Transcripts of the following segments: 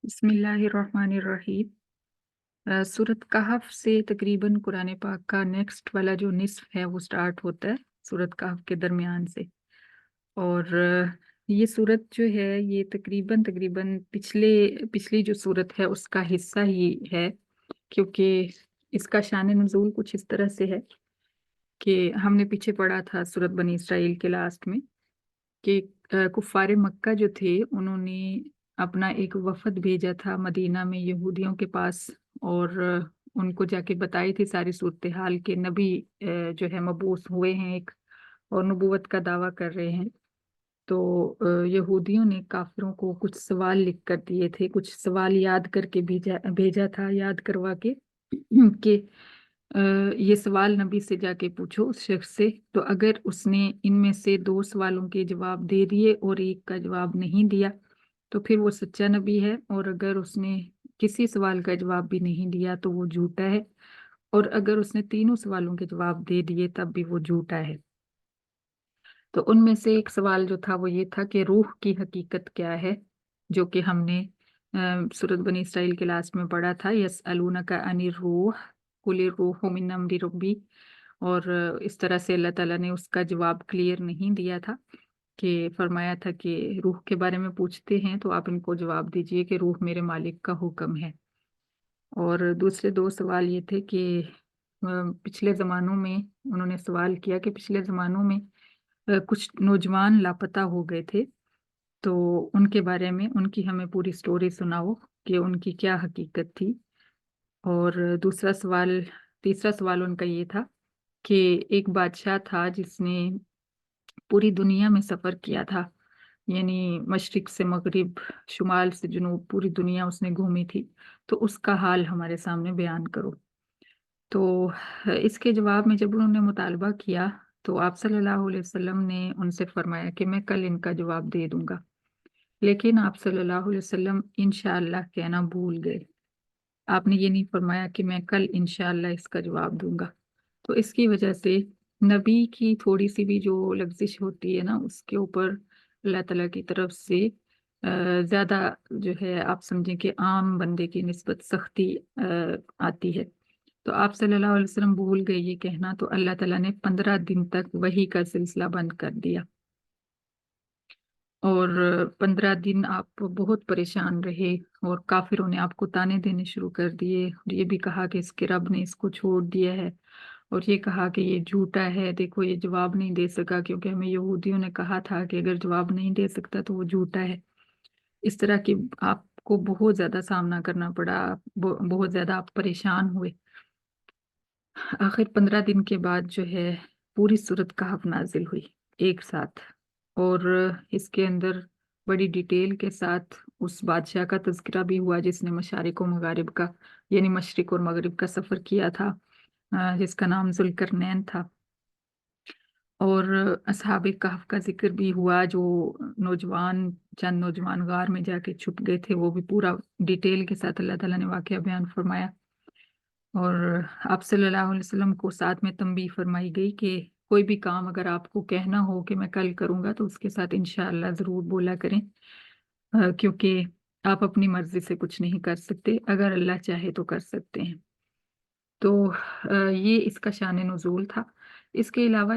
बिस्मिल्लाहिर्रहमानिर्रहीम। सूरत कहफ से तकरीबन कुरान पाक का नेक्स्ट वाला जो निस्फ है वो स्टार्ट होता है सूरत कहफ के दरमियान से। और ये सूरत जो है ये तकरीबन तकरीबन पिछली जो सूरत है उसका हिस्सा ही है, क्योंकि इसका शान नुज़ूल कुछ इस तरह से है कि हमने पीछे पढ़ा था सूरत बनी इसराइल के लास्ट में कि कुफ़ारे मक्का जो थे उन्होंने अपना एक वफ़द भेजा था मदीना में यहूदियों के पास, और उनको जाके बताई थी सारी सूरत हाल के नबी जो है मबूस हुए हैं एक, और नबूवत का दावा कर रहे हैं। तो यहूदियों ने काफिरों को कुछ सवाल लिख कर दिए थे, कुछ सवाल याद करके भेजा भेजा था, याद करवा के कि अ, ये सवाल नबी से जाके पूछो उस शख्स से। तो अगर उसने इनमें से दो सवालों के जवाब दे दिए और एक का जवाब नहीं दिया तो फिर वो सच्चा नबी है, और अगर उसने किसी सवाल का जवाब भी नहीं दिया तो वो झूठा है, और अगर उसने तीनों सवालों के जवाब दे दिए तब भी वो झूठा है। तो उनमें से एक सवाल जो था वो ये था कि रूह की हकीकत क्या है, जो कि हमने सूरत बनी इसराइल के लास्ट में पढ़ा था, यस अलूना का अनिर रूह कुलिर रूह मिन अम्रि रब्बी। और इस तरह से अल्लाह ताला ने उसका जवाब क्लियर नहीं दिया था, कि फरमाया था कि रूह के बारे में पूछते हैं तो आप इनको जवाब दीजिए कि रूह मेरे मालिक का हुक्म है। और दूसरे दो सवाल ये थे कि पिछले ज़मानों में उन्होंने सवाल किया कि पिछले ज़मानों में कुछ नौजवान लापता हो गए थे, तो उनके बारे में उनकी हमें पूरी स्टोरी सुनाओ कि उनकी क्या हकीकत थी। और तीसरा सवाल उनका ये था कि एक बादशाह था जिसने पूरी दुनिया में सफ़र किया था, यानी मशरिक से मगरिब, शुमाल से जुनूब, पूरी दुनिया उसने घूमी थी, तो उसका हाल हमारे सामने बयान करो। तो इसके जवाब में जब उन्होंने मुतालबा किया तो आप सल्लल्लाहु अलैहि वसल्लम ने उनसे फरमाया कि मैं कल इनका जवाब दे दूंगा। लेकिन आप सल्लल्लाहु अलैहि वसल्लम इंशाअल्लाह कहना भूल गए। आपने ये नहीं फरमाया कि मैं कल इंशाअल्लाह इसका जवाब दूंगा। तो इसकी वजह से नबी की थोड़ी सी भी जो लग्जिश होती है ना, उसके ऊपर अल्लाह ताला की तरफ से ज़्यादा जो है आप समझें कि आम बंदे की निस्बत सख्ती आती है। तो आप सल्लल्लाहु अलैहि वसल्लम भूल गए ये कहना, तो अल्लाह ताला ने 15 दिन तक वही का सिलसिला बंद कर दिया, और 15 दिन आप बहुत परेशान रहे, और काफिरों ने आपको ताने देने शुरू कर दिए, और ये भी कहा कि इसके रब ने इसको छोड़ दिया है, और ये कहा कि ये झूठा है, देखो ये जवाब नहीं दे सका क्योंकि हमें यहूदियों ने कहा था कि अगर जवाब नहीं दे सकता तो वो झूठा है। इस तरह की आपको बहुत ज्यादा सामना करना पड़ा, बहुत ज्यादा आप परेशान हुए। आखिर 15 दिन के बाद जो है पूरी सूरत कहफ नाजिल हुई एक साथ, और इसके अंदर बड़ी डिटेल के साथ उस बादशाह का तज़किरा भी हुआ जिसने मशारिक और मगारिब का, यानी मशरिक और मगरिब का सफ़र किया था, जिसका नाम जुल्करनैन था। और असहाबे कहफ का जिक्र भी हुआ, जो चंद नौजवान गार में जाके छुप गए थे, वो भी पूरा डिटेल के साथ अल्लाह ताला ने वाक़या बयान फरमाया। और आप सल्लल्लाहु अलैहि वसल्लम को साथ में तंबीह फरमाई गई कि कोई भी काम अगर आपको कहना हो कि मैं कल करूंगा तो उसके साथ इंशाअल्लाह ज़रूर बोला करें, क्योंकि आप अपनी मर्जी से कुछ नहीं कर सकते, अगर अल्लाह चाहे तो कर सकते हैं। तो ये इसका शान नुज़ूल था। इसके अलावा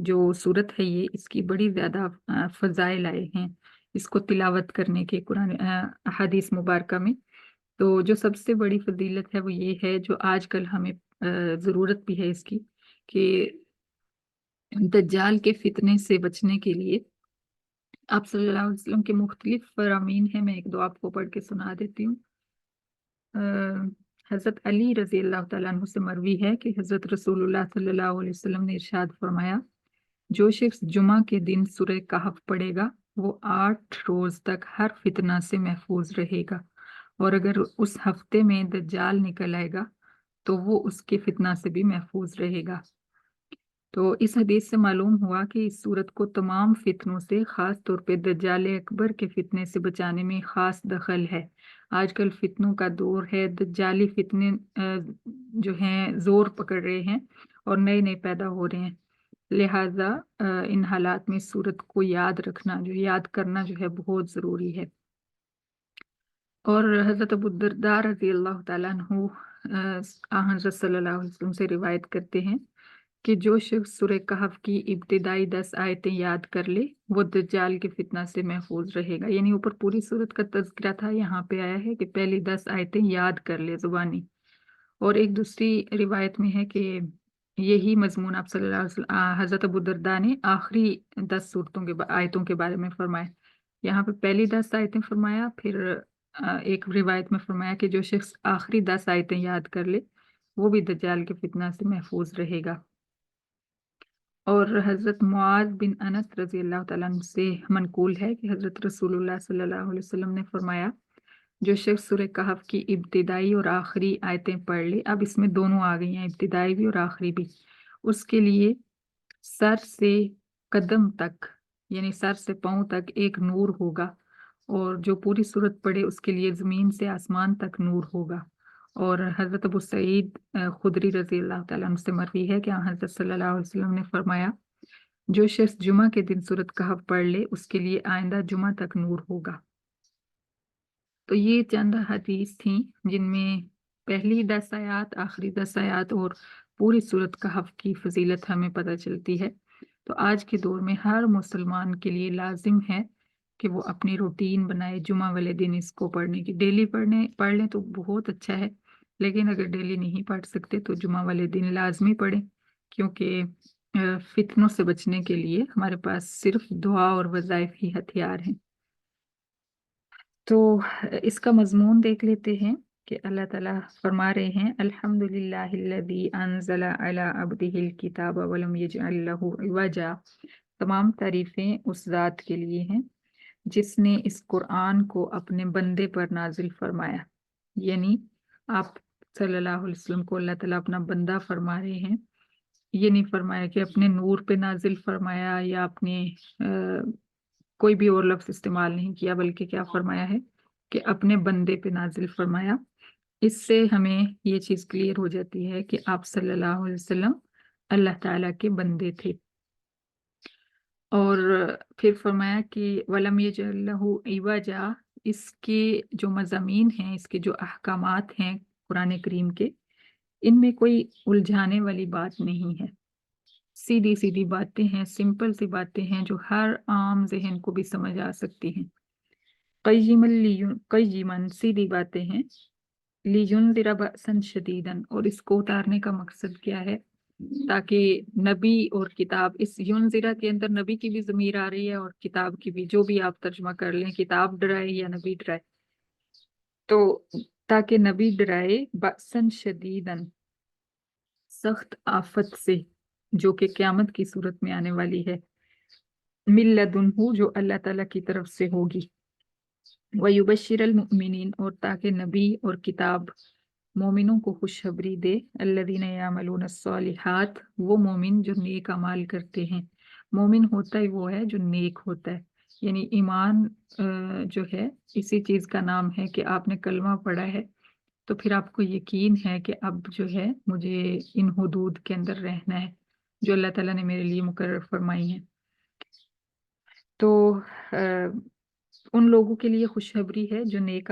जो सूरत है ये इसकी बड़ी ज़्यादा फ़ज़ाइल आए हैं इसको तिलावत करने के कुरान अहादीस मुबारका में। तो जो सबसे बड़ी फ़ज़ीलत है वो ये है, जो आजकल हमें ज़रूरत भी है इसकी, कि दज्जाल के फ़ितने से बचने के लिए आप सल्लल्लाहु अलैहि वसल्लम के मुख्तलिफ फ़रामीन हैं, मैं 1-2 आपको पढ़ के सुना देती हूँ। अ, हज़रत अली रज़ी अल्लाह तआला अन्हु से मरवी है कि हज़रत रसूलुल्लाह सल्लल्लाहु अलैहि वसल्लम ने इरशाद फरमाया, जो शख्स जुमा के दिन सूरह कहफ पढ़ेगा वो 8 रोज़ तक हर फितना से महफूज रहेगा, और अगर उस हफ्ते में दज्जाल निकल आएगा तो वो उसके फितना से भी महफूज रहेगा। तो इस हदीस से मालूम हुआ कि इस सूरत को तमाम फितनों से, ख़ास तौर पे दज्जाल अकबर के फितने से बचाने में ख़ास दखल है। आजकल फितनों का दौर है, दज्जाली फितने जो हैं ज़ोर पकड़ रहे हैं और नए-नए पैदा हो रहे हैं। लिहाजा इन हालात में इस सूरत को याद करना जो है बहुत ज़रूरी है। और हज़रत अबू दरदा रज़ी अल्लाह ताला अन्हु हज़रत सल्लल्लाहु अलैहि वसल्लम से रिवायत करते हैं कि जो शख्स सूरह कहफ की इब्तिदाई 10 आयतें याद कर ले वो दज्जाल के फितना से महफूज रहेगा। यानी ऊपर पूरी सूरत का तज़किरा था, यहाँ पे आया है कि पहली 10 आयतें याद कर ले ज़ुबानी। और एक दूसरी रिवायत में है कि यही मजमून आप सल्लल्लाहु अलैहि वसल्लम हज़रत अबू दरदा ने आखिरी 10 सूरतों के आयतों के बारे में फरमाया। यहाँ पे पहली 10 आयतें फरमाया, फिर एक रिवायत में फरमाया कि जो शख्स आखिरी 10 आयतें याद कर ले वो भी दज्जाल के फितना से महफूज रहेगा। और हज़रत मुआज़ बिन अनस रज़ी अल्लाह ताला अन्हु से मनक़ूल है कि हज़रत रसूलुल्लाह सल्लल्लाहु अलैहि वसल्लम ने फरमाया, जो शख्स सूरह कहफ की इब्तिदाई और आखिरी आयतें पढ़ ले, अब इसमें दोनों आ गई हैं, इब्तिदाई भी और आखिरी भी, उसके लिए सर से कदम तक यानी सर से पाँव तक एक नूर होगा, और जो पूरी सूरत पढ़े उसके लिए ज़मीन से आसमान तक नूर होगा। और हज़रत अबू सईद खुदरी रज़ी अल्लाह ताला अन्हु से मरवी है कि हज़रत सल्लल्लाहु अलैहि वसल्लम ने फरमाया, जो शख्स जुमा के दिन सूरत कहफ पढ़ ले उसके लिए आइंदा जुमा तक नूर होगा। तो ये चंद हदीस थी जिनमें पहली 10 आयत, आखिरी 10 आयत और पूरी सूरत कहफ की फजीलत हमें पता चलती है। तो आज के दौर में हर मुसलमान के लिए लाजिम है कि वो अपनी रूटीन बनाए जुमा वाले दिन इसको पढ़ने की। डेली पढ़ लें तो बहुत अच्छा है, लेकिन अगर डेली नहीं पढ़ सकते तो जुमा वाले दिन लाजमी पढ़ें, क्योंकि फितनों से बचने के लिए हमारे पास सिर्फ दुआ और वज़ाइफ ही हथियार हैं। तो इसका मज़मून देख लेते हैं कि अल्लाह ताला फरमा रहे हैं, अल्हम्दुलिल्लाहिल्लज़ी अंज़ला अला अब्दिहिल किताब वलम यजअल लहू इवजा। तमाम तारीफ़ें उस ज़ात के लिए हैं जिसने इस कुरान को अपने बंदे पर नाजिल फरमाया। यानी आप सल्लल्लाहु अलैहि वसल्लम को अल्लाह ताला अपना बंदा फरमा रहे हैं। ये नहीं फरमाया कि अपने नूर पे नाजिल फरमाया या अपने कोई भी और लफ्ज़ इस्तेमाल नहीं किया, बल्कि क्या फरमाया है कि अपने बंदे पे नाजिल फरमाया। इससे हमें ये चीज़ क्लियर हो जाती है कि आप सल्लल्लाहु अलैहि वसल्लम अल्लाह ताला के बंदे थे। और फिर फरमाया कि वलम यजअल लहू इवजा, इसके जो मज़ामीन हैं, इसके जो अहकामात हैं कुरान करीम के, इनमें कोई उलझाने वाली बात नहीं है। सीधी-सीधी बातें हैं, सिंपल सी बातें हैं जो हर आम ज़हन को भी समझ आ सकती हैं। क़य्यिमन सीधी बातें हैं, लियुनज़िरा बअसन शदीदन, और इसको उतारने का मकसद क्या है? ताकि नबी और किताब, इस युनज़िरा के अंदर नबी की भी ज़मीर आ रही है और किताब की भी, जो भी आप तर्जुमा कर लें, किताब डराए या नबी डराए। तो ताकि नबी डराए बअसन शदीदन, सख्त आफत से, जो कि क़यामत की सूरत में आने वाली है, मिन लदुन्हु, जो अल्लाह ताला की तरफ से होगी, वयुबश्शिरल मुमिनीन, और ताकि नबी और किताब मोमिनों को खुशखबरी दे, अल्लज़ीना यामलून अस्सॉलिहात, वो मोमिन जो नेक अमाल करते हैं। मोमिन होता ही वो है जो नेक होता है, यानी ईमान जो है इसी चीज़ का नाम है कि आपने कलमा पढ़ा है तो फिर आपको यकीन है कि अब जो है मुझे इन हुदूद के अंदर रहना है जो अल्लाह ताला ने मेरे लिए मुकर्रर फरमाई हैं। तो उन लोगों के लिए खुशखबरी है जो नेक